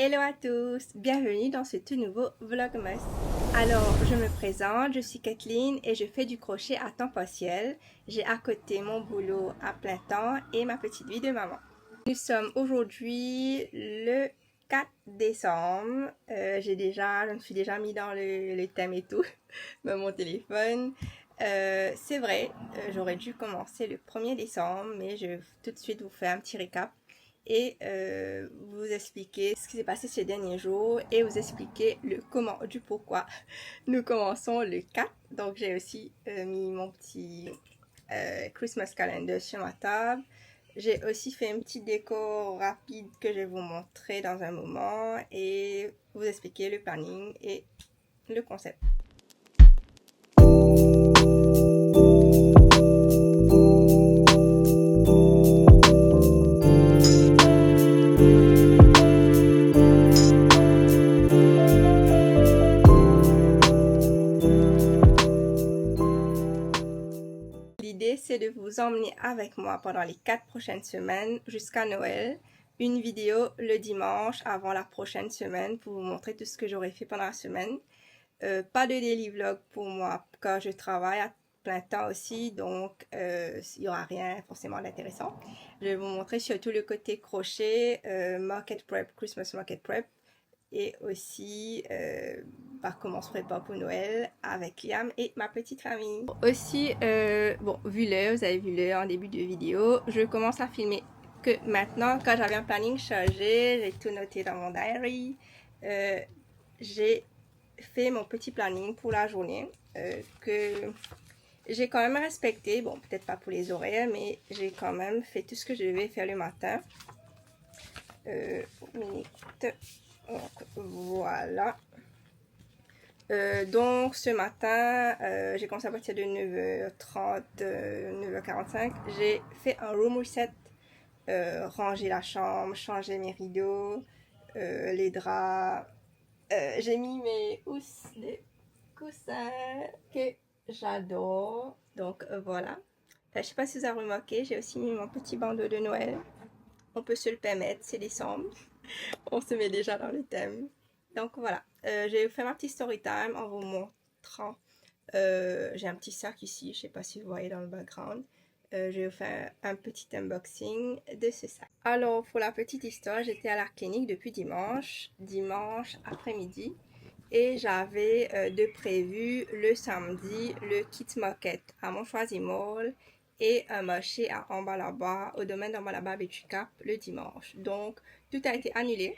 Hello à tous, bienvenue dans ce tout nouveau Vlogmas. Alors, je me présente, je suis Kathleen et je fais du crochet à temps partiel. J'ai à côté mon boulot à plein temps et ma petite vie de maman. Nous sommes aujourd'hui le 4 décembre. Je me suis déjà mis dans le thème et tout, même mon téléphone. C'est vrai, j'aurais dû commencer le 1er décembre, mais je vais tout de suite vous faire un petit récap et vous expliquer ce qui s'est passé ces derniers jours et vous expliquer le comment, du pourquoi. Nous commençons le 4, donc j'ai aussi mis mon petit Christmas calendar sur ma table. J'ai aussi fait une petite déco rapide que je vais vous montrer dans un moment et vous expliquer le planning et le concept. L'idée, c'est de vous emmener avec moi pendant les 4 prochaines semaines jusqu'à Noël. Une vidéo le dimanche avant la prochaine semaine pour vous montrer tout ce que j'aurai fait pendant la semaine. Pas de daily vlog pour moi car je travaille à plein temps aussi, donc il n'y aura rien forcément d'intéressant. Je vais vous montrer surtout le côté crochet, market prep, Christmas market prep, et aussi comment on se prépare pour Noël avec Liam et ma petite famille. Aussi, bon, vous avez vu le en début de vidéo, je commence à filmer que maintenant, quand j'avais un planning chargé, j'ai tout noté dans mon diary, j'ai fait mon petit planning pour la journée que j'ai quand même respecté, bon peut-être pas pour les horaires, mais j'ai quand même fait tout ce que je devais faire le matin. Donc, voilà. Donc ce matin, j'ai commencé à partir de 9h30, 9h45. J'ai fait un room reset, ranger la chambre, changer mes rideaux, les draps. J'ai mis mes housses, des coussins que j'adore. Donc voilà. Je sais pas si vous avez remarqué, j'ai aussi mis mon petit bandeau de Noël. On peut se le permettre, c'est décembre. On se met déjà dans le thème. Donc voilà, j'ai fait ma petite story time en vous montrant. J'ai un petit sac ici, je sais pas si vous voyez dans le background. Je vais vous faire un petit unboxing de ce sac. Alors pour la petite histoire, j'étais à la clinique depuis dimanche après-midi. Et j'avais de prévu le samedi le Kids Market à Montchoisy Mall et un marché à Ambalaba, au domaine d'Ambalaba Beach Cap le dimanche. Donc tout a été annulé.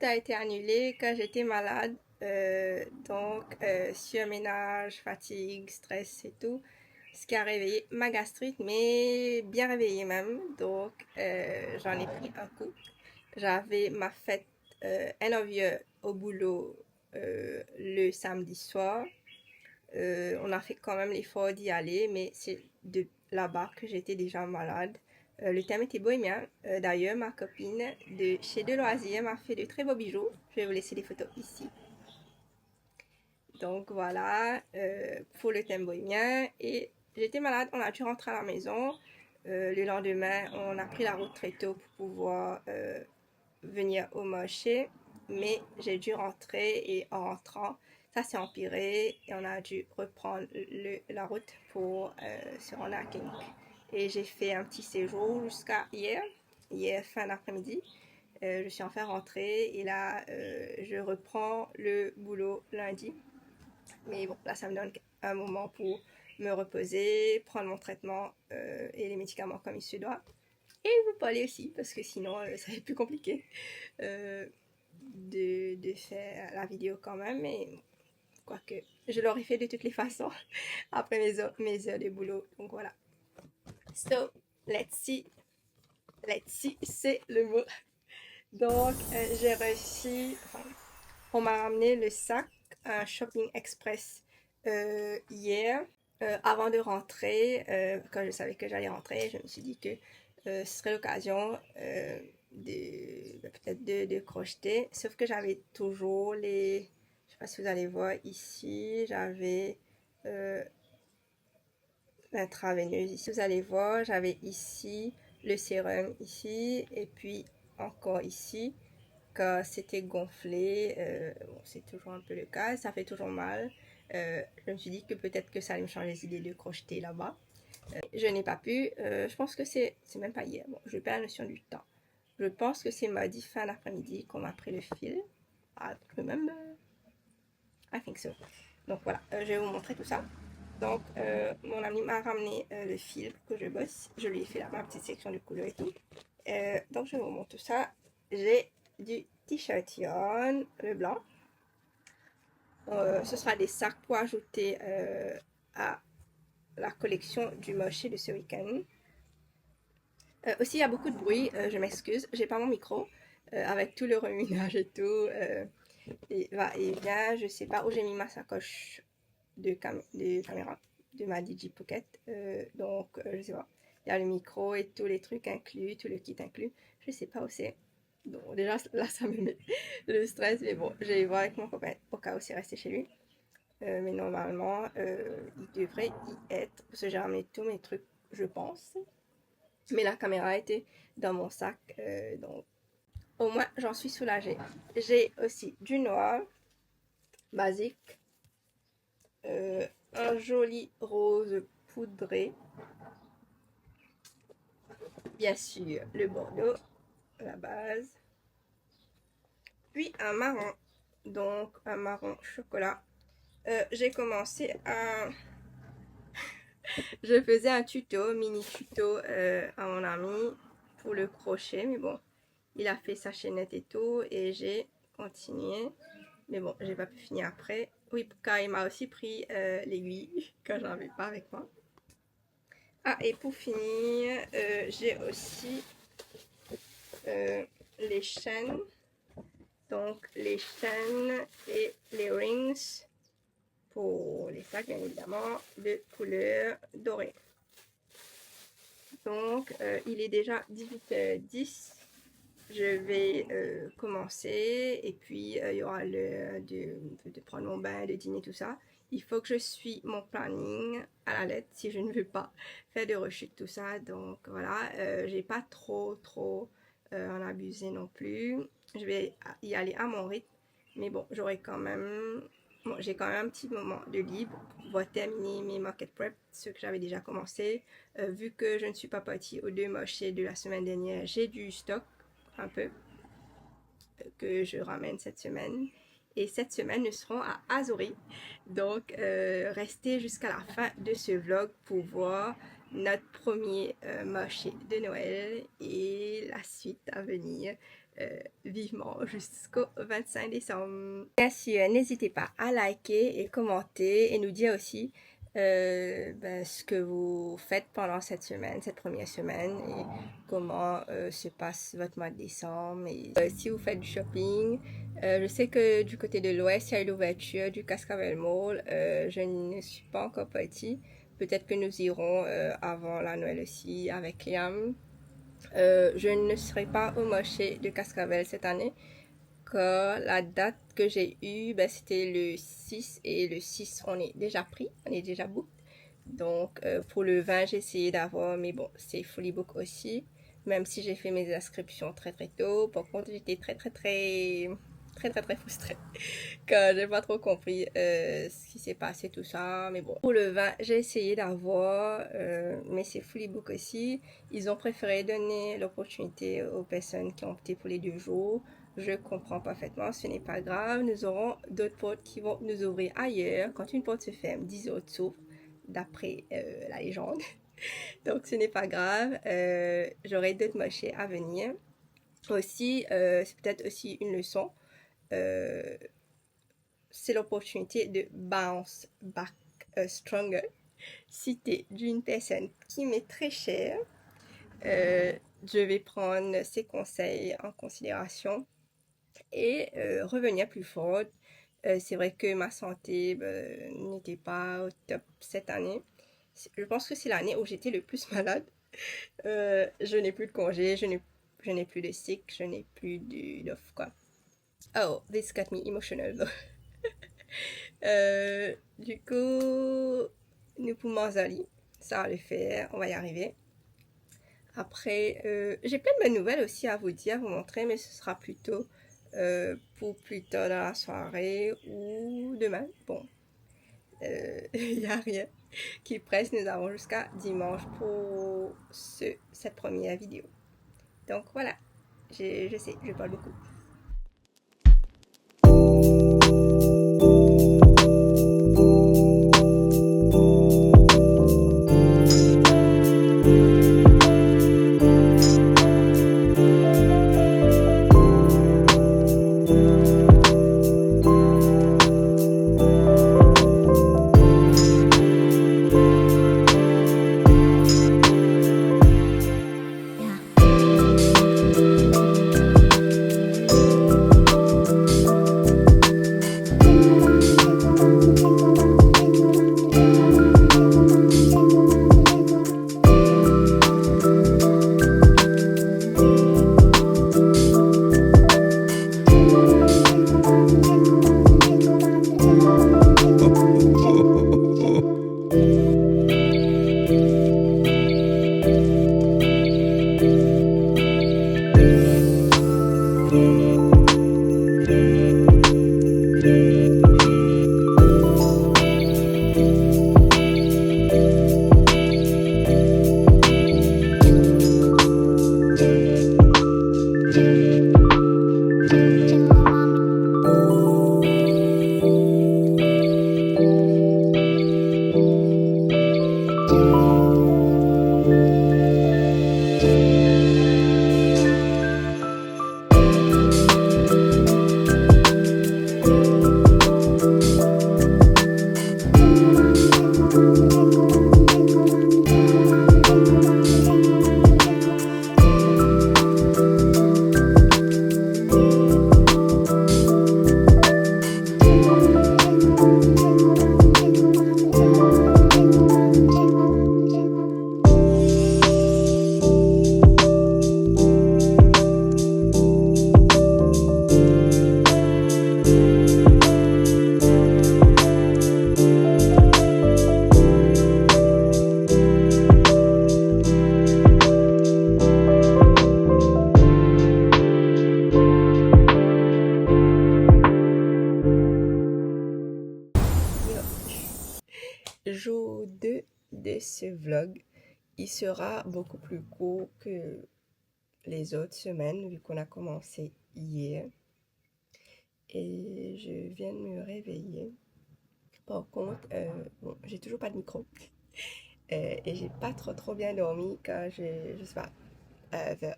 Tout a été annulé quand j'étais malade. Surménage, fatigue, stress et tout. Ce qui a réveillé ma gastrite, mais bien réveillée même. Donc j'en ai pris un coup. J'avais ma fête end of year au boulot le samedi soir. On a fait quand même l'effort d'y aller, mais c'est de là-bas que j'étais déjà malade. Le thème était bohémien. D'ailleurs, ma copine de chez De Loisirs m'a fait de très beaux bijoux. Je vais vous laisser les photos ici. Donc voilà, pour le thème bohémien. Et j'étais malade, on a dû rentrer à la maison. Le lendemain, on a pris la route très tôt pour pouvoir venir au marché, mais j'ai dû rentrer et en rentrant, ça s'est empiré et on a dû reprendre la route pour se rendre à la clinique. Et j'ai fait un petit séjour jusqu'à hier fin d'après-midi. Je suis enfin rentrée et là, je reprends le boulot lundi. Mais bon, là, ça me donne un moment pour me reposer, prendre mon traitement et les médicaments comme il se doit. Et vous parler aussi, parce que sinon, ça va être plus compliqué de faire la vidéo quand même. Mais quoique, je l'aurais fait de toutes les façons après mes heures de boulot. Donc voilà. So, let's see. Let's see, c'est le mot. Donc, j'ai reçu... Enfin, on m'a ramené le sac, un Shopping Express hier. Avant de rentrer, quand je savais que j'allais rentrer, je me suis dit que ce serait l'occasion peut-être de crocheter. Sauf que j'avais toujours les... Je sais pas si vous allez voir ici, j'avais l'intraveineuse ici. Vous allez voir, j'avais ici le sérum ici et puis encore ici. quand c'était gonflé. Bon, c'est toujours un peu le cas, ça fait toujours mal. Je me suis dit que peut-être que ça allait me changer les idées de crocheter là-bas. Je n'ai pas pu. Je pense que c'est même pas hier. Bon, je n'ai pas la notion du temps. Je pense que c'est mardi fin d'après-midi qu'on m'a pris le fil. I don't remember. I think so. Donc voilà, je vais vous montrer tout ça. Donc mon ami m'a ramené le fil pour que je bosse. Je lui ai fait ma petite section de couleurs et tout. Donc je vous montre tout ça. J'ai du t-shirt yarn, le blanc. Ce sera des sacs pour ajouter à la collection du marché de ce week-end. Aussi, il y a beaucoup de bruit, je m'excuse, j'ai pas mon micro, avec tout le reminage et tout, et va et vient, je sais pas où j'ai mis ma sacoche de caméra, de ma DJ Pocket, donc je sais pas, il y a le micro et tous les trucs inclus, tout le kit inclus, je sais pas où c'est, donc déjà là ça me met le stress, mais bon, je vais voir avec mon copain, au cas où c'est resté chez lui, mais normalement, il devrait y être, parce que j'ai ramené tous mes trucs, je pense. Mais la caméra était dans mon sac, donc au moins j'en suis soulagée. J'ai aussi du noir, basique, un joli rose poudré, bien sûr le bordeaux, la base, puis un marron, donc un marron chocolat. J'ai commencé à... Je faisais un tuto, mini tuto à mon ami pour le crochet, mais bon, il a fait sa chaînette et tout, et j'ai continué. Mais bon, j'ai pas pu finir après. Oui, car il m'a aussi pris l'aiguille, quand j'en avais pas avec moi. Ah, et pour finir, j'ai aussi les chaînes. Donc, les chaînes et les rings pour les sacs, bien évidemment, de couleur dorée. Donc, il est déjà 18h10. Je vais commencer et puis il y aura l'heure de prendre mon bain, de dîner, tout ça. Il faut que je suis mon planning à la lettre si je ne veux pas faire de rechute, tout ça. Donc voilà, j'ai pas trop en abuser non plus. Je vais y aller à mon rythme. Mais bon, j'aurai quand même... Bon, j'ai quand même un petit moment de libre pour pouvoir terminer mes market prep, ce que j'avais déjà commencé. Vu que je ne suis pas partie aux 2 marchés de la semaine dernière, j'ai du stock un peu que je ramène cette semaine. Et cette semaine, nous serons à Azuri. Donc, restez jusqu'à la fin de ce vlog pour voir notre premier marché de Noël et la suite à venir vivement jusqu'au 25 décembre. Bien sûr, n'hésitez pas à liker et commenter et nous dire aussi ce que vous faites pendant cette semaine, cette première semaine, et comment se passe votre mois de décembre. Et si vous faites du shopping, je sais que du côté de l'ouest, il y a eu l'ouverture du Cascavel Mall. Je ne suis pas encore partie. Peut-être que nous irons avant la Noël aussi avec Liam. Je ne serai pas au marché de Cascavel cette année, car la date que j'ai eue, c'était le 6, et le 6 on est déjà pris, on est déjà book. Donc pour le 20 j'ai essayé d'avoir, mais bon c'est fully book aussi, même si j'ai fait mes inscriptions très tôt. Par contre j'étais très frustrée car j'ai pas trop compris ce qui s'est passé, tout ça. Mais bon, pour le 20 j'ai essayé d'avoir, mais c'est fully book aussi. Ils ont préféré donner l'opportunité aux personnes qui ont opté pour les 2 jours. Je comprends parfaitement, ce n'est pas grave. Nous aurons d'autres portes qui vont nous ouvrir ailleurs. Quand une porte se ferme, 10 autres s'ouvrent, d'après la légende. Donc ce n'est pas grave, j'aurai d'autres marchés à venir. Aussi, c'est peut-être aussi une leçon. C'est l'opportunité de bounce back stronger. Cité d'une personne qui m'est très chère. Je vais prendre ses conseils en considération et revenir plus forte. C'est vrai que ma santé n'était pas au top cette année. Je pense que c'est l'année où j'étais le plus malade. Je n'ai plus de congé, je n'ai plus de sick, je n'ai plus d'off quoi. Oh, this got me emotional though. Du coup, nous poumons Zali, ça va le faire, on va y arriver. Après, j'ai plein de bonnes nouvelles aussi à vous dire, à vous montrer, mais ce sera plutôt pour plus tard dans la soirée ou demain. Bon, il n'y a rien qui presse. Nous avons jusqu'à dimanche pour cette première vidéo. Donc voilà, je sais, je parle beaucoup. Jour 2 de ce vlog, il sera beaucoup plus court que les autres semaines vu qu'on a commencé hier. Et je viens de me réveiller. Par contre, bon, j'ai toujours pas de micro. Et j'ai pas trop bien dormi quand je sais pas,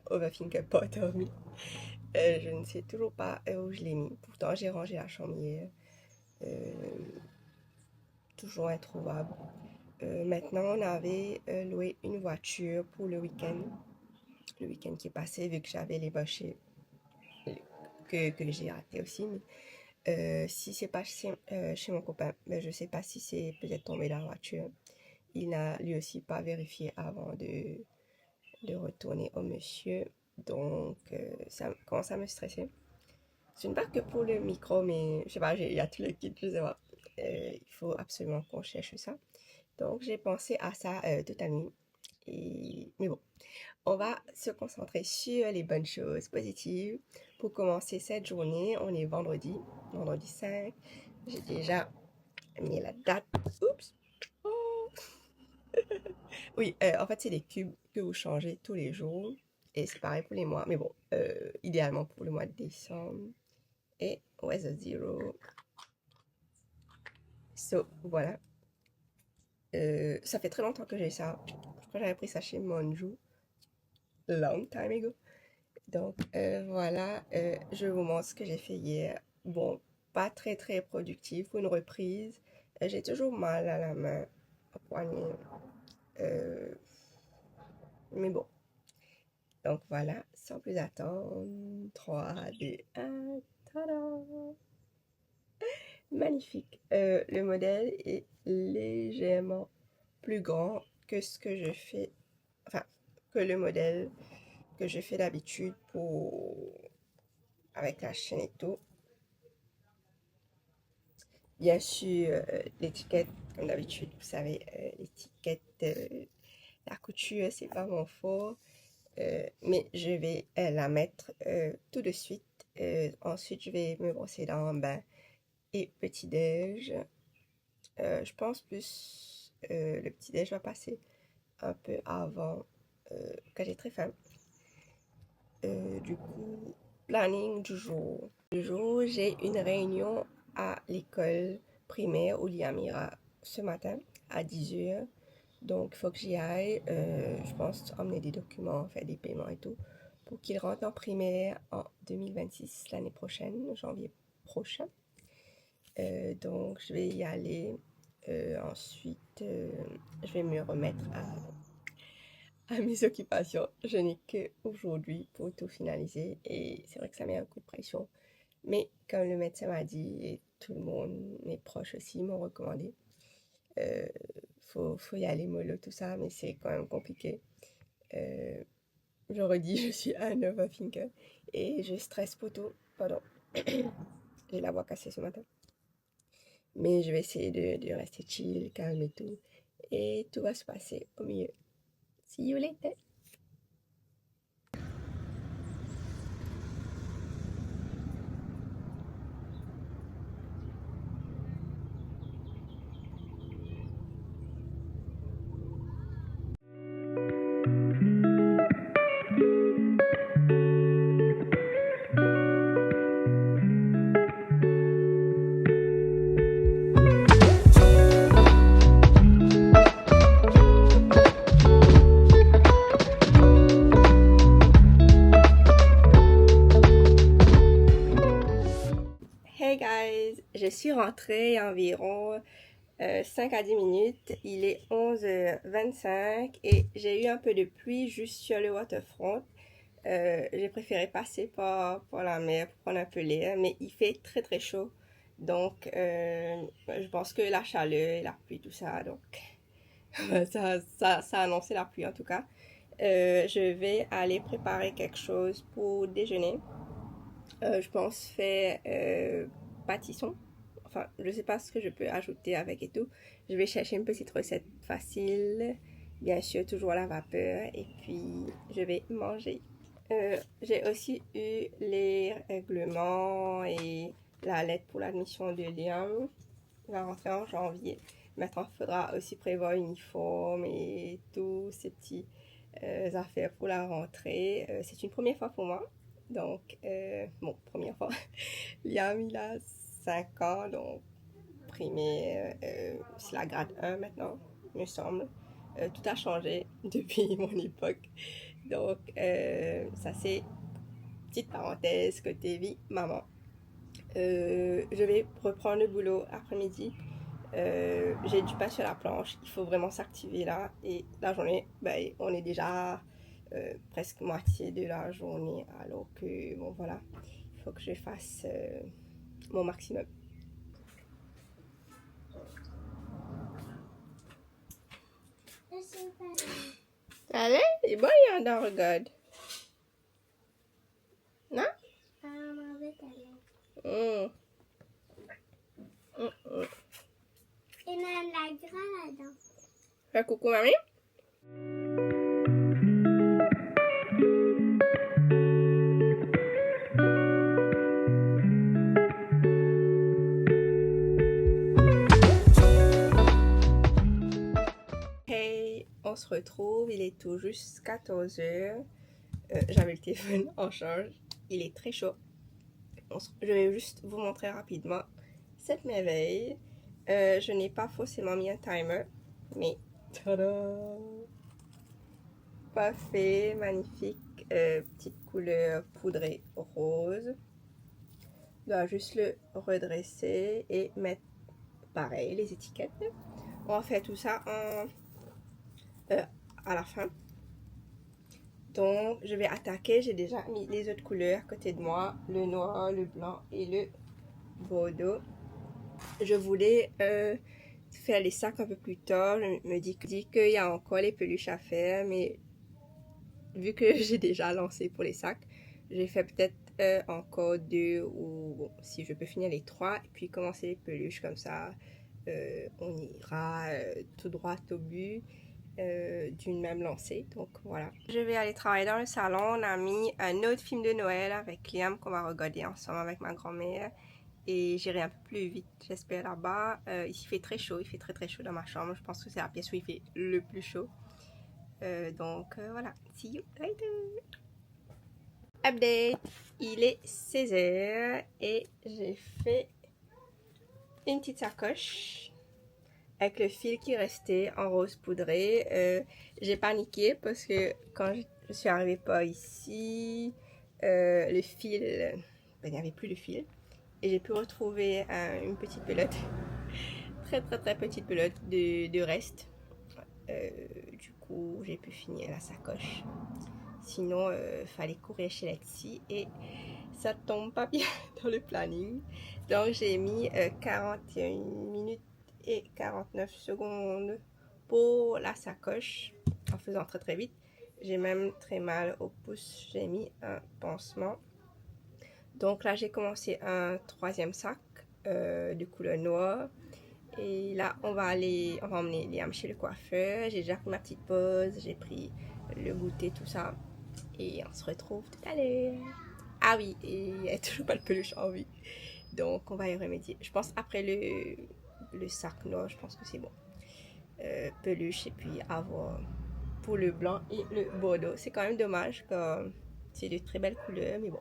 overthink pas dormi. Je ne sais toujours pas où je l'ai mis. Pourtant, j'ai rangé la chambre hier. Toujours introuvable. Maintenant, on avait loué une voiture pour le week-end. Le week-end qui est passé, vu que j'avais les bâchés que j'ai raté aussi. Mais, si c'est pas chez mon copain, mais je sais pas si c'est peut-être tombé dans la voiture. Il n'a lui aussi pas vérifié avant de retourner au monsieur. Donc, ça commence à me stresser. Ce n'est pas que pour le micro, mais je sais pas, il y a tout le kit, je sais pas. Il faut absolument qu'on cherche ça. Donc, j'ai pensé à ça toute la nuit. Mais bon, on va se concentrer sur les bonnes choses positives. Pour commencer cette journée, on est vendredi 5. J'ai déjà mis la date. Oups! Oh. Oui, en fait, c'est des cubes que vous changez tous les jours. Et c'est pareil pour les mois. Mais bon, idéalement pour le mois de décembre. Et where's the zero? So, voilà. Ça fait très longtemps que j'ai ça. Je crois que j'avais pris ça chez Monju. Long time ago. Donc, voilà. Je vous montre ce que j'ai fait hier. Bon, pas très productif. Pour une reprise. J'ai toujours mal à la main, au poignet. Mais bon. Donc, voilà. Sans plus attendre. 3, 2, 1. Tada! Magnifique. Le modèle est légèrement plus grand que ce que je fais, enfin, que le modèle que je fais d'habitude avec la chaîne et tout. Bien sûr, l'étiquette, comme d'habitude, vous savez, l'étiquette, la couture, c'est pas mon fort, mais je vais la mettre tout de suite Ensuite, je vais me brosser les dents, bain et petit-déj. Je pense plus le petit-déj va passer un peu avant, quand j'ai très faim. Du coup, planning du jour. Du jour, j'ai une réunion à l'école primaire au Liamira ce matin à 10h. Donc, il faut que j'y aille. Je pense emmener des documents, faire des paiements et tout, pour qu'ils rentrent en primaire en 2026, l'année prochaine, janvier prochain. Donc, je vais y aller. Ensuite, je vais me remettre à mes occupations. Je n'ai qu'aujourd'hui pour tout finaliser et c'est vrai que ça met un coup de pression. Mais comme le médecin m'a dit et tout le monde, mes proches aussi m'ont recommandé, euh, faut y aller mollo, tout ça, mais c'est quand même compliqué. Euh, je redis, je suis un overthinker et je stresse pour tout. Pardon, j'ai la voix cassée ce matin. Mais je vais essayer de rester chill, calme et tout. Et tout va se passer au mieux. See you later. Hey guys, je suis rentrée environ 5 à 10 minutes. Il est 11h25 et j'ai eu un peu de pluie juste sur le waterfront. J'ai préféré passer par la mer pour prendre un peu l'air, mais il fait très très chaud. Donc, je pense que la chaleur et la pluie, tout ça, donc ça a annoncé la pluie en tout cas. Je vais aller préparer quelque chose pour déjeuner. Je pense faire pâtisson. Enfin, je sais pas ce que je peux ajouter avec et tout. Je vais chercher une petite recette facile. Bien sûr, toujours à la vapeur. Et puis, je vais manger. J'ai aussi eu les règlements et la lettre pour l'admission de Liam. Il va rentrer en janvier. Maintenant, il faudra aussi prévoir uniforme et tous ces petits affaires pour la rentrée. C'est une première fois pour moi. Donc, bon, première fois. Liam, il a 5 ans, donc primaire, c'est la grade 1 maintenant, il me semble. Tout a changé depuis mon époque. Donc, ça c'est petite parenthèse côté vie maman. Je vais reprendre le boulot après-midi. J'ai du pain sur la planche. Il faut vraiment s'activer là. Et la journée, ben, on est déjà presque moitié de la journée. Alors que, bon voilà, il faut que je fasse mon maximum. Allez, c'est bon, il y en a, regarde. Non? Mm. Et même la graine là-dedans. Fais coucou, mamie. Hey, on se retrouve. Il est tout juste 14h. J'avais le téléphone en charge. Il est très chaud. Je vais juste vous montrer rapidement cette merveille. Je n'ai pas forcément mis un timer, mais tada! Parfait, magnifique, petite couleur poudrée rose. Je dois juste le redresser et mettre pareil les étiquettes. On va faire tout ça à la fin. Donc, je vais attaquer. J'ai déjà mis les autres couleurs à côté de moi. Le noir, le blanc et le bordeaux. Je voulais faire les sacs un peu plus tard. Je me dis qu'il y a encore les peluches à faire. Mais vu que j'ai déjà lancé pour les sacs, j'ai fait peut-être encore 2 ou bon, si je peux finir les 3. Et puis commencer les peluches comme ça. On ira tout droit au but. d'une même lancée. Donc voilà. Je vais aller travailler dans le salon. On a mis un autre film de Noël avec Liam qu'on va regarder ensemble avec ma grand-mère. Et j'irai un peu plus vite, j'espère, là-bas. Ici, il fait très chaud. Il fait très chaud dans ma chambre. Je pense que c'est la pièce où il fait le plus chaud. Donc voilà. See you later. Update. Il est 16h et j'ai fait une petite sacoche avec le fil qui restait en rose poudré. J'ai paniqué parce que quand je suis arrivée pas ici, le fil, il n'y avait plus de fil. Et j'ai pu retrouver une petite pelote, très petite pelote de reste. Du coup, j'ai pu finir la sacoche. Sinon, fallait courir chez Lexi et ça tombe pas bien dans le planning. Donc, j'ai mis 41 minutes et 49 secondes pour la sacoche en faisant très vite. J'ai même très mal au pouce. J'ai mis un pansement. Donc là, j'ai commencé un troisième sac de couleur noire. Et là, on va emmener Liam chez le coiffeur. J'ai déjà pris ma petite pause. J'ai pris le goûter, tout ça. Et on se retrouve tout à l'heure. Ah oui, et il n'y a toujours pas de peluche en vie. Donc, on va y remédier. Je pense après le sac noir, je pense que c'est bon. Peluche et puis avoir pour le blanc et le bordeaux. C'est quand même dommage que c'est de très belles couleurs, mais bon.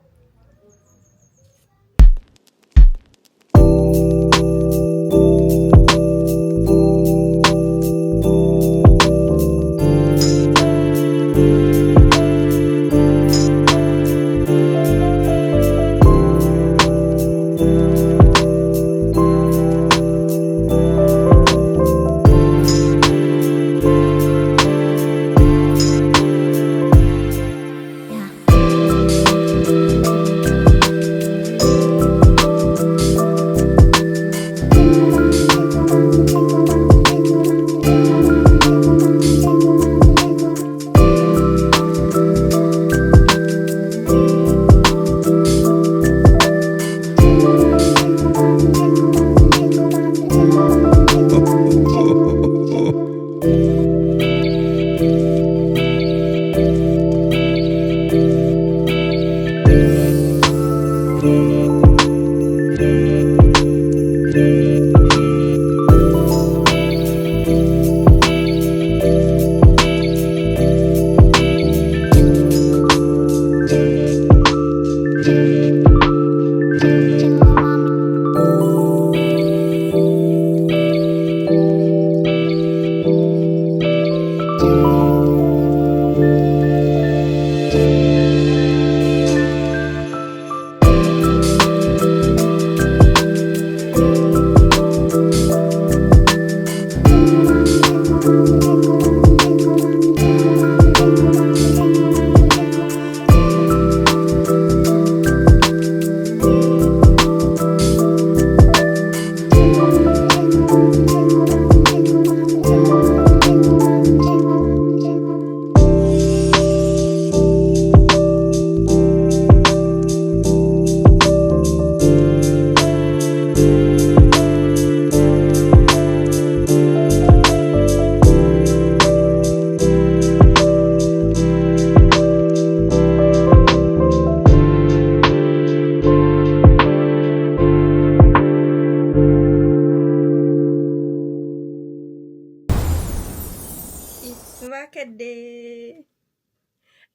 Market Day.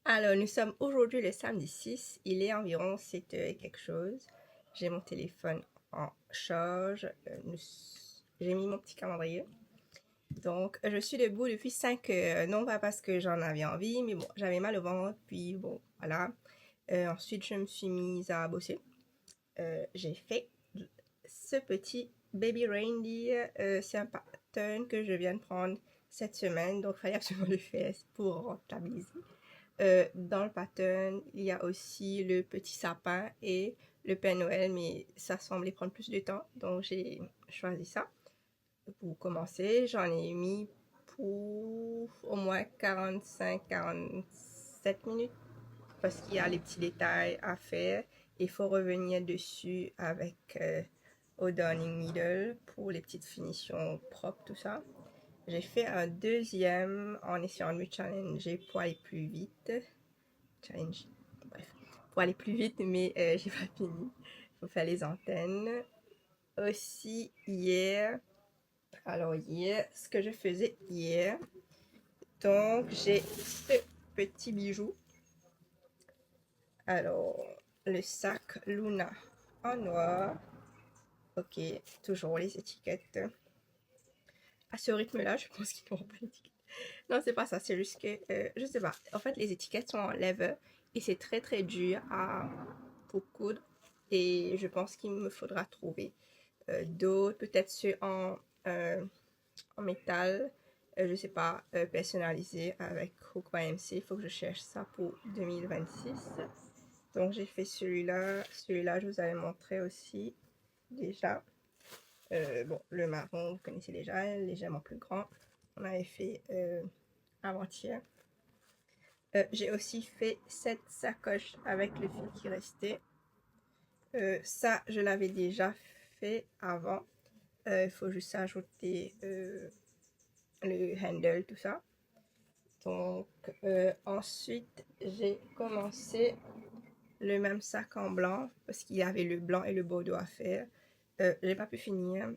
Alors, nous sommes aujourd'hui le samedi 6. Il est environ 7h et quelque chose. J'ai mon téléphone en charge. J'ai mis mon petit calendrier. Donc, je suis debout depuis 5 heures. Non pas parce que j'en avais envie, mais bon, j'avais mal au ventre. Puis bon, voilà. Ensuite, je me suis mise à bosser. J'ai fait ce petit Baby Reindeer. C'est un pattern que je viens de prendre cette semaine. Donc, il fallait absolument le faire pour rentabiliser. Dans le pattern, il y a aussi le petit sapin et le Père Noël, mais ça semblait prendre plus de temps. Donc, j'ai choisi ça. Pour commencer, j'en ai mis pour au moins 45-47 minutes parce qu'il y a les petits détails à faire. Il faut revenir dessus avec au Darning Needle pour les petites finitions propres, tout ça. j'ai fait un deuxième en essayant de me challenger pour aller plus vite. Challenge, bref, pour aller plus vite, mais j'ai pas fini. Faut faire les antennes. Aussi, hier, alors hier, ce que je faisais hier, donc j'ai ce petit bijou. Alors, le sac Luna en noir. Ok, toujours les étiquettes. À ce rythme-là, je pense qu'ils n'auront pas d'étiquette. Non, c'est pas ça, c'est juste que, je sais pas. En fait, les étiquettes sont en leather et c'est très très dur pour coudre. Et je pense qu'il me faudra trouver d'autres, peut-être ceux en métal, je sais pas, personnalisés avec Hook by MC. Il faut que je cherche ça pour 2026. Donc j'ai fait celui-là. Celui-là, je vous avais montré aussi déjà. Bon, le marron, vous connaissez déjà, légèrement plus grand. On avait fait avant-hier. J'ai aussi fait cette sacoche avec le fil qui restait. Ça, je l'avais déjà fait avant. Il faut juste ajouter le handle, tout ça. Donc, ensuite, j'ai commencé le même sac en blanc parce qu'il y avait le blanc et le bordeaux à faire. J'ai pas pu finir.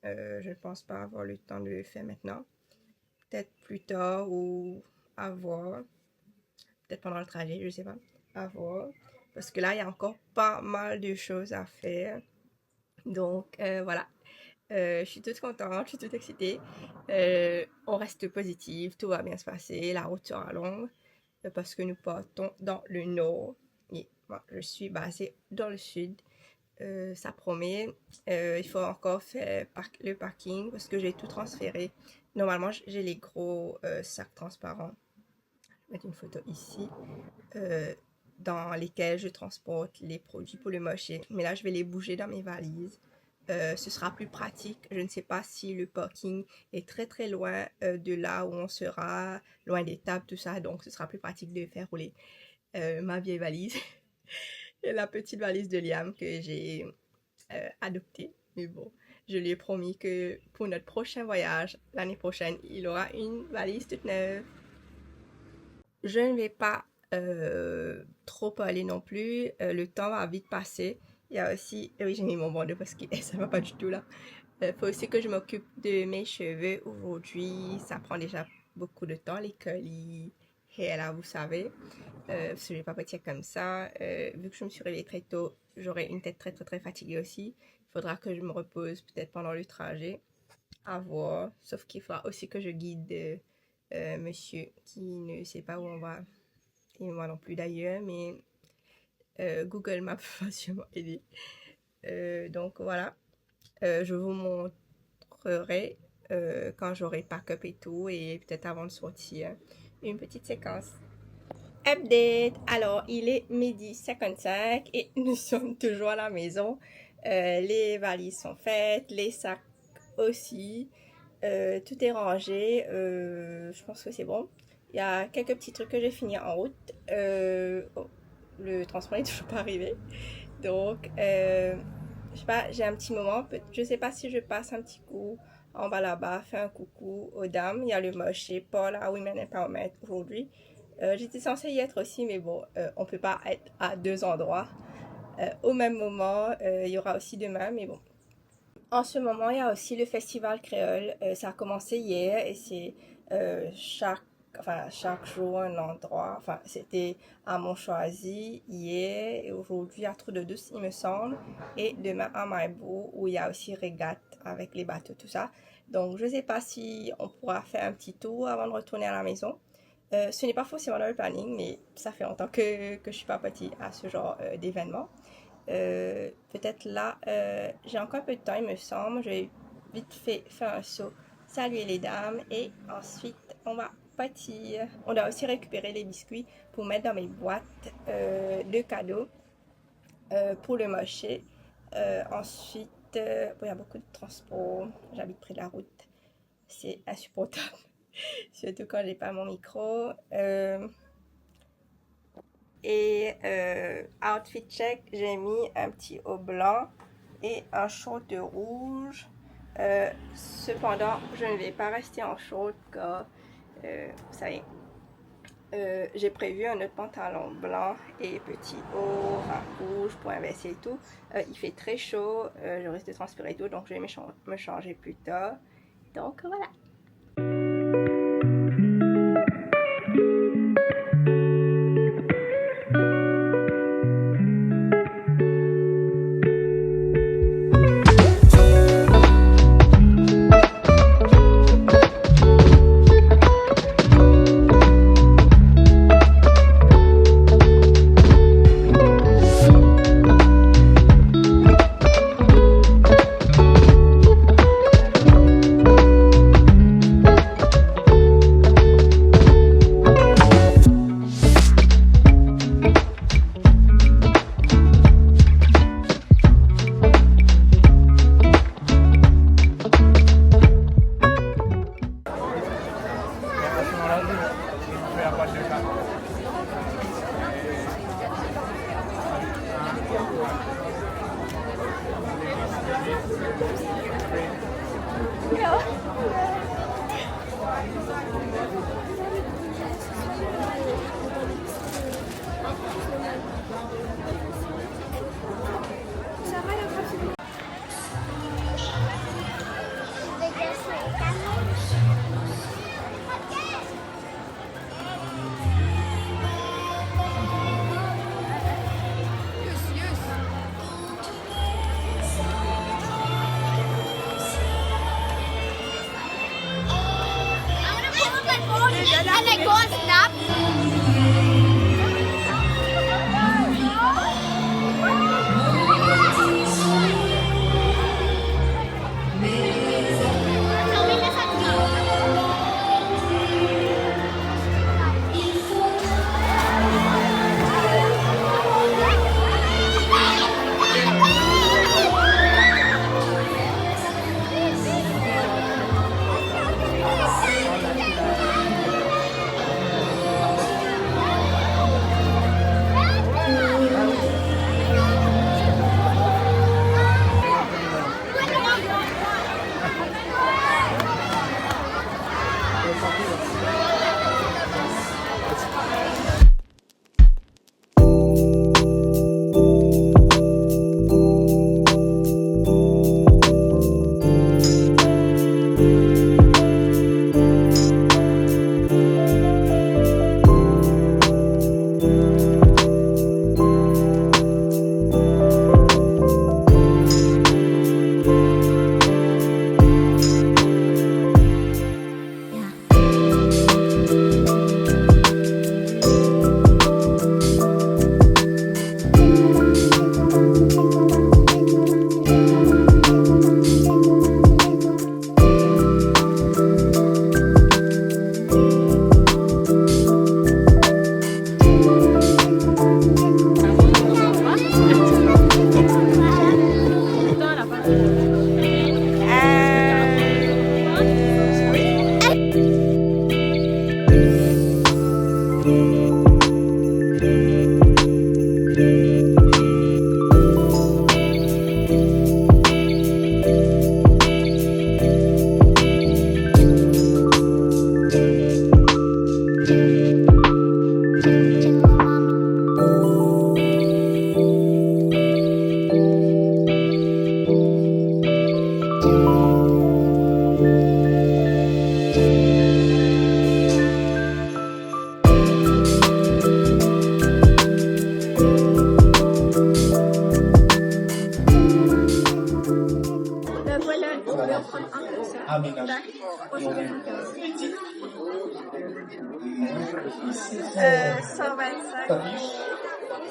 Je ne pense pas avoir le temps de le faire maintenant. Peut-être plus tard ou à voir. Peut-être pendant le trajet, je sais pas. À voir. Parce que là, il y a encore pas mal de choses à faire. Donc, voilà. Je suis toute contente, je suis toute excitée. On reste positive, tout va bien se passer. La route sera longue parce que nous partons dans le nord. Et moi, je suis basée dans le sud. Ça promet. Il faut encore faire le parking parce que j'ai tout transféré. Normalement, j'ai les gros sacs transparents. Je vais mettre une photo ici. Dans lesquels je transporte les produits pour le marché. Mais là, je vais les bouger dans mes valises. Ce sera plus pratique. Je ne sais pas si le parking est très très loin de là où on sera, loin des tables, tout ça. Donc, ce sera plus pratique de faire rouler ma vieille valise et la petite valise de Liam que j'ai adoptée. Mais bon, je lui ai promis que pour notre prochain voyage, l'année prochaine, il aura une valise toute neuve. Je ne vais pas trop parler non plus. Le temps va vite passer. Il y a aussi, oui, j'ai mis mon bandeau parce que ça va pas du tout là. Il faut aussi que je m'occupe de mes cheveux aujourd'hui. Ça prend déjà beaucoup de temps, les curly hair là, vous savez. Parce que je vais pas partir comme ça. Vu que je me suis réveillée très tôt, j'aurai une tête très très très fatiguée aussi. Il faudra que je me repose peut-être pendant le trajet. À voir. Sauf qu'il faudra aussi que je guide monsieur qui ne sait pas où on va. Et moi non plus d'ailleurs, mais Google Maps va sûrement aider. Donc voilà. Je vous montrerai quand j'aurai pack-up et tout, et peut-être avant de sortir, une petite séquence. Update! Alors, il est 12h55 et nous sommes toujours à la maison. Les valises sont faites, les sacs aussi. Tout est rangé. Je pense que c'est bon. Il y a quelques petits trucs que j'ai fini en route. Oh, le transport n'est toujours pas arrivé. Donc, je sais pas, j'ai un petit moment. Je sais pas si je passe un petit coup en bas là-bas, faire un coucou aux dames. Il y a le marché Paul à Women Empowerment aujourd'hui. J'étais censée y être aussi, mais bon, on peut pas être à deux endroits au même moment. Il y aura aussi demain, mais bon. En ce moment, il y a aussi le festival créole. Ça a commencé hier et c'est chaque jour un endroit. Enfin, c'était à Montchoisy hier et aujourd'hui à Trou-de-Douce, il me semble. Et demain à Maïbo où il y a aussi régate avec les bateaux, tout ça. Donc, je ne sais pas si on pourra faire un petit tour avant de retourner à la maison. Ce n'est pas forcément dans le planning, mais ça fait longtemps que je suis pas partie à ce genre d'événement. Peut-être là, j'ai encore un peu de temps, il me semble. Je vais vite fait faire un saut, saluer les dames et ensuite on va partir. On doit aussi récupérer les biscuits pour mettre dans mes boîtes de cadeaux pour le marché. Ensuite, bon, il y a beaucoup de transport. J'habite près de la route. C'est insupportable. Surtout quand j'ai pas mon micro. Et outfit check, j'ai mis un petit haut blanc et un short rouge. Cependant, je ne vais pas rester en short car, vous savez, j'ai prévu un autre pantalon blanc et petit haut, rouge pour inverser et tout. Il fait très chaud, je risque de transpirer et tout, donc je vais me changer plus tard. Donc voilà.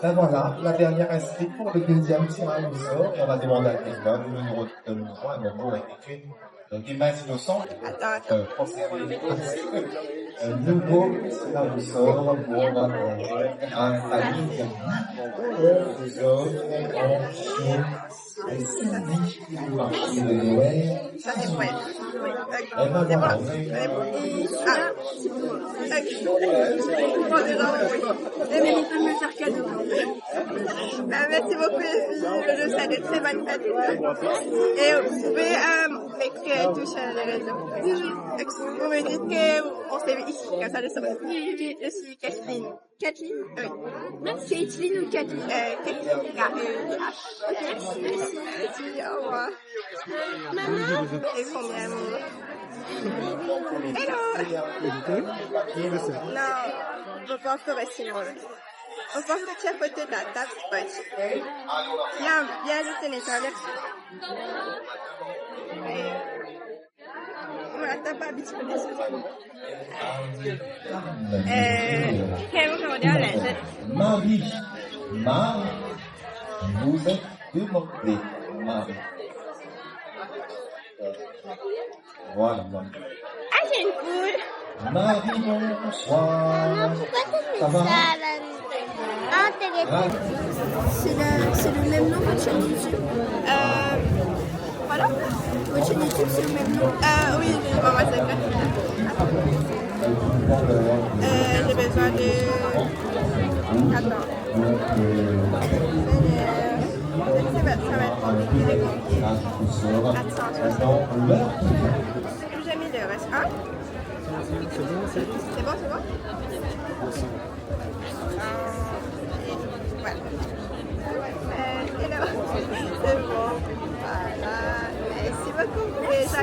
Ben voilà, la dernière inscrite pour le deuxième tirage au sort. Et on va demander à quelqu'un le numéro un numéro effectué. Des mains innocentes. Nouveau tirage au sort pour un famille. Vous autres, en chien. Et Cindy, marché de Noël. Et ben voilà, on a eu. Mais on peut me faire cadeau. Merci beaucoup les filles, je vous souhaite de très bonnes fêtes. Et vous pouvez m'écrire tout sur les réseaux. Vous me dites qu'on s'est vu ici, comme ça je saurai. Je suis Kathleen. Kathleen? Oui. Caitlin ou Kathleen? Kathleen. Merci, au revoir. Maman. Et combien d'amour? Hello! Non, je pense que rester loin. On pense que tu as côté de la table, ouais. Viens juste nettoyer. Voilà, t'as pas habitué de ça. Quel mot on dit à l'aise? Marie, vous êtes demandé, Marie. Voilà. Ah, c'est une poule. Marie, bonsoir. Pourquoi tu Ça fais va? ça là? Ah, c'est le même nom que sur YouTube. Voilà. Votre YouTube, c'est le même nom. Oui, maman, c'est vrai. J'ai besoin de... Attends. Ça va être compliqué. Attends, j'ai mis le reste. Hein? C'est bon? Voilà. Hello. C'est bon. Voilà. Merci beaucoup. Et ça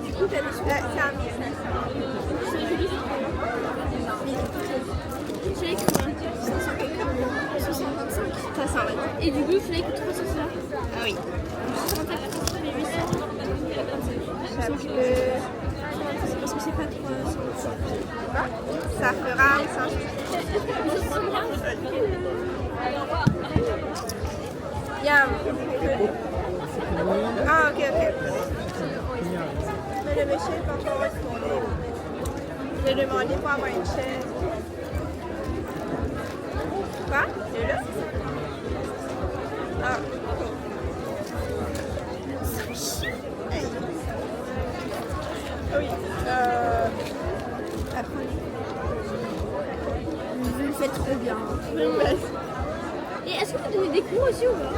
du coup, t'as c'est un 1500. J'ai écrit 525. 525. Et du coup, il fallait que 300 ça. Ah oui. Parce que c'est pas 300. Ça fera 500. Yam. Ah, ok. Mais le monsieur n'est pas encore retourné. J'ai demandé pour avoir une chaise. Quoi? De là? Ah. Hey. Oui. Après. Vous le faites trop bien. Oui. Et est-ce que vous donnez des cours aussi ou pas?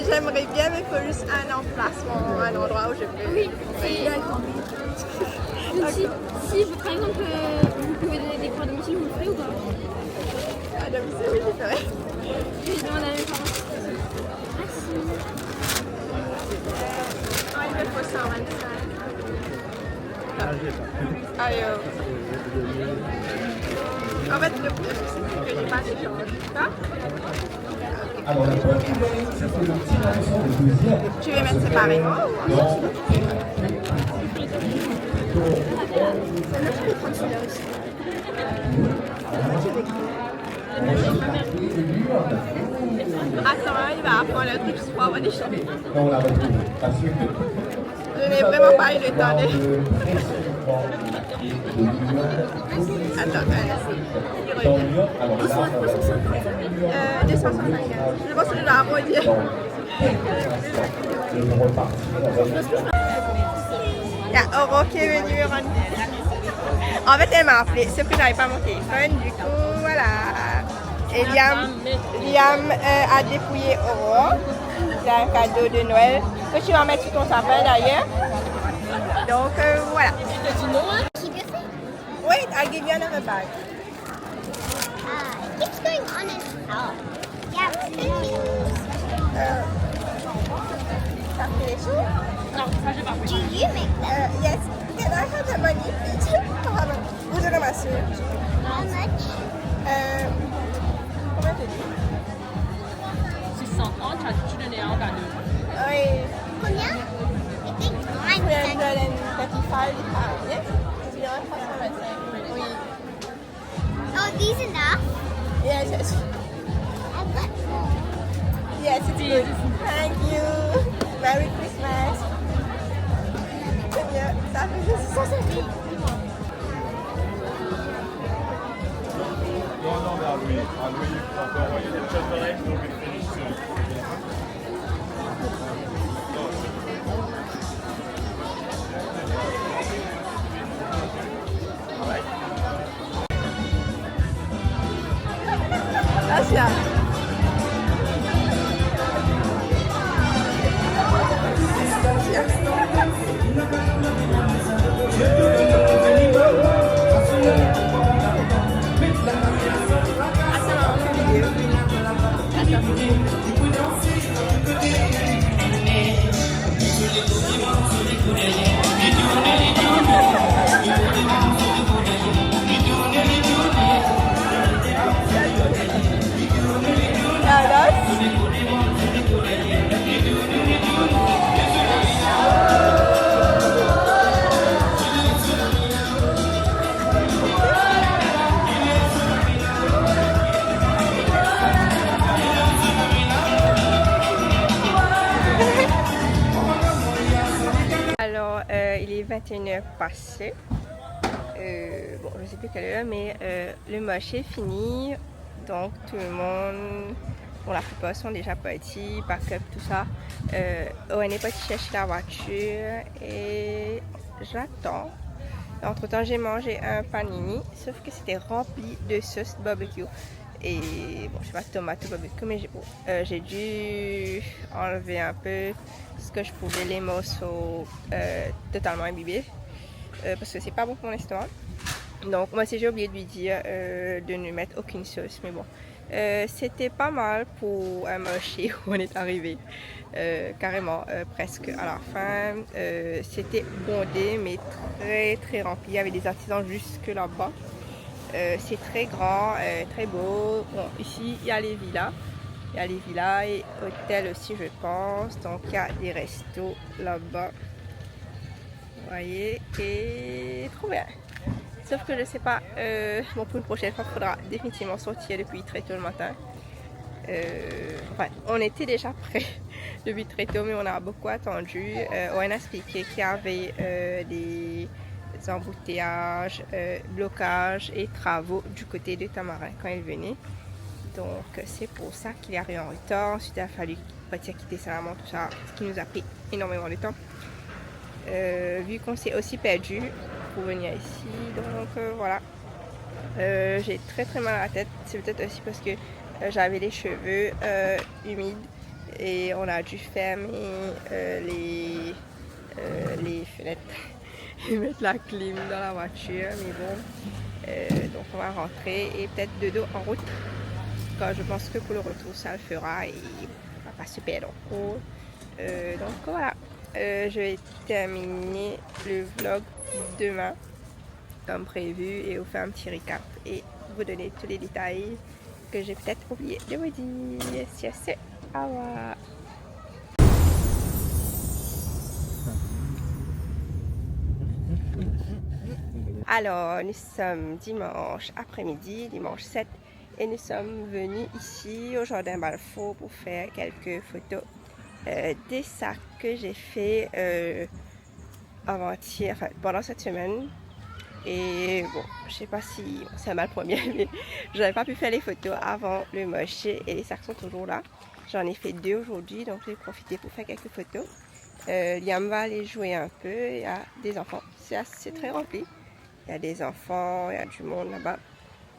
J'aimerais bien, mais il faut juste un emplacement, un endroit où je peux. Oui, c'est d'accord. Donc si par exemple vous pouvez donner des cours à domicile, vous le ferez ou pas? À domicile, oui, je ferai. Je demande à mes parents. Merci. Il me faut 125. Aïe. En fait, le plus, c'est que j'ai pas d'échange. Quoi? Alors, la première c'est que le tirage de deuxième. Tu veux mettre séparément ou? Non. Celle-là, je peux prendre celui-là aussi. Attends, il va apprendre le truc pour avoir des choses. Non, on a retrouvé. Parce que Je n'ai vraiment pas eu le temps de... Attends, dans Lyon, alors là, 250. Je pense que je dois arrondir. je vais repartir avec. Il y a Oro qui est venu rendre. En fait, elle m'a appelé, sauf que j'avais pas mon téléphone, du coup, voilà. Et Liam a dépouillé Oro. C'est un cadeau de Noël que tu vas mettre sur ton sapin d'ailleurs. Donc, voilà. Keep your thing. Wait, I'll give you another bag. It keeps going on and off. Yeah, thank you. Ça fait les choses? Do you make them? Yes. Can I have the money, please? Vous avez ma soeur. How much? Combien tu dis? 630, tu donnais un gagnant. Oui. Combien? I think 335 pounds. Yes? Tu dirais 325. Oui. Oh, these enough? Yes, yes. I've got more. Yes, it's good. Thank you. Merry Christmas. C'est bien. Ça fait juste 150. Non, mais à Louis, on peut envoyer des choses de règles, donc une finition. Alors, il est 21h passé. Bon, je sais plus quelle heure, mais le moche est fini. Donc, tout le monde, bon, la plupart sont déjà partis, pack-up, tout ça. Owen est parti chercher la voiture et j'attends. Entre temps, j'ai mangé un panini, sauf que c'était rempli de sauce barbecue. Et bon, je sais pas, tomate barbecue, mais j'ai dû enlever un peu ce que je pouvais, les morceaux totalement imbibés, parce que c'est pas bon pour l'estomac. Donc moi aussi j'ai oublié de lui dire de ne mettre aucune sauce, mais bon, c'était pas mal pour un marché où on est arrivé, carrément presque à la fin. C'était bondé mais très très rempli, il y avait des artisans jusque là-bas. C'est très grand, très beau. Bon, ici il y a les villas. Il y a les villas et hôtels aussi, je pense. Donc il y a des restos là-bas. Vous voyez, et trop bien. Sauf que je sais pas, bon, pour une prochaine fois, il faudra définitivement sortir depuis très tôt le matin. Enfin, on était déjà prêts depuis très tôt, mais on a beaucoup attendu. On a expliqué qu'il y avait des embouteillages, blocages et travaux du côté de Tamarin quand il venait. Donc c'est pour ça qu'il est arrivé en retard. Ensuite il a fallu partir quitter Salamon, tout ça, ce qui nous a pris énormément de temps. Vu qu'on s'est aussi perdu pour venir ici, donc voilà. J'ai très mal à la tête. C'est peut-être aussi parce que j'avais les cheveux humides et on a dû fermer les fenêtres et mettre la clim dans la voiture, mais bon, donc on va rentrer et peut-être de dos en route. Quand je pense que pour le retour ça le fera et on va pas se perdre trop. Donc voilà, je vais terminer le vlog demain comme prévu et vous faire un petit recap et vous donner tous les détails que j'ai peut-être oublié de vous dire. Si c'est, au revoir. Alors, nous sommes dimanche après-midi, dimanche 7, et nous sommes venus ici au Jardin Balfour pour faire quelques photos des sacs que j'ai fait avant-hier, enfin pendant cette semaine. Et bon, je sais pas si c'est un mal premier, mais j'avais pas pu faire les photos avant le marché et les sacs sont toujours là. J'en ai fait 2 aujourd'hui, donc j'ai profité pour faire quelques photos. Liam va aller jouer un peu, il y a des enfants, c'est très rempli. Il y a des enfants, il y a du monde là-bas.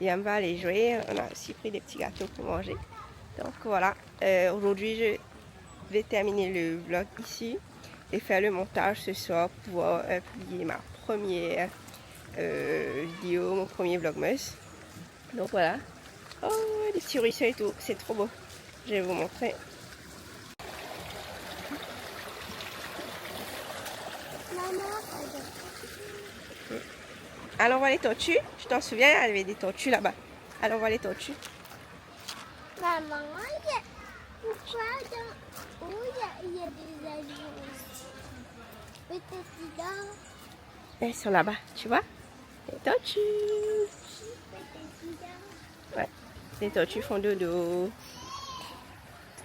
Liam va aller jouer, on a aussi pris des petits gâteaux pour manger. Donc voilà, aujourd'hui je vais terminer le vlog ici et faire le montage ce soir pour pouvoir publier ma première vidéo, mon premier vlogmas. Donc voilà. Oh, des petits ruisseaux et tout, c'est trop beau. Je vais vous montrer. Alors on voit les tortues. Je t'en souviens, il y avait des tortues là-bas. Alors on voit les tortues. Maman, pourquoi dans où il y a des avions aussi? Peut-être là. Elles sont là-bas, tu vois? Les tortues. Ouais, les tortues font dodo.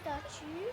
Tortue.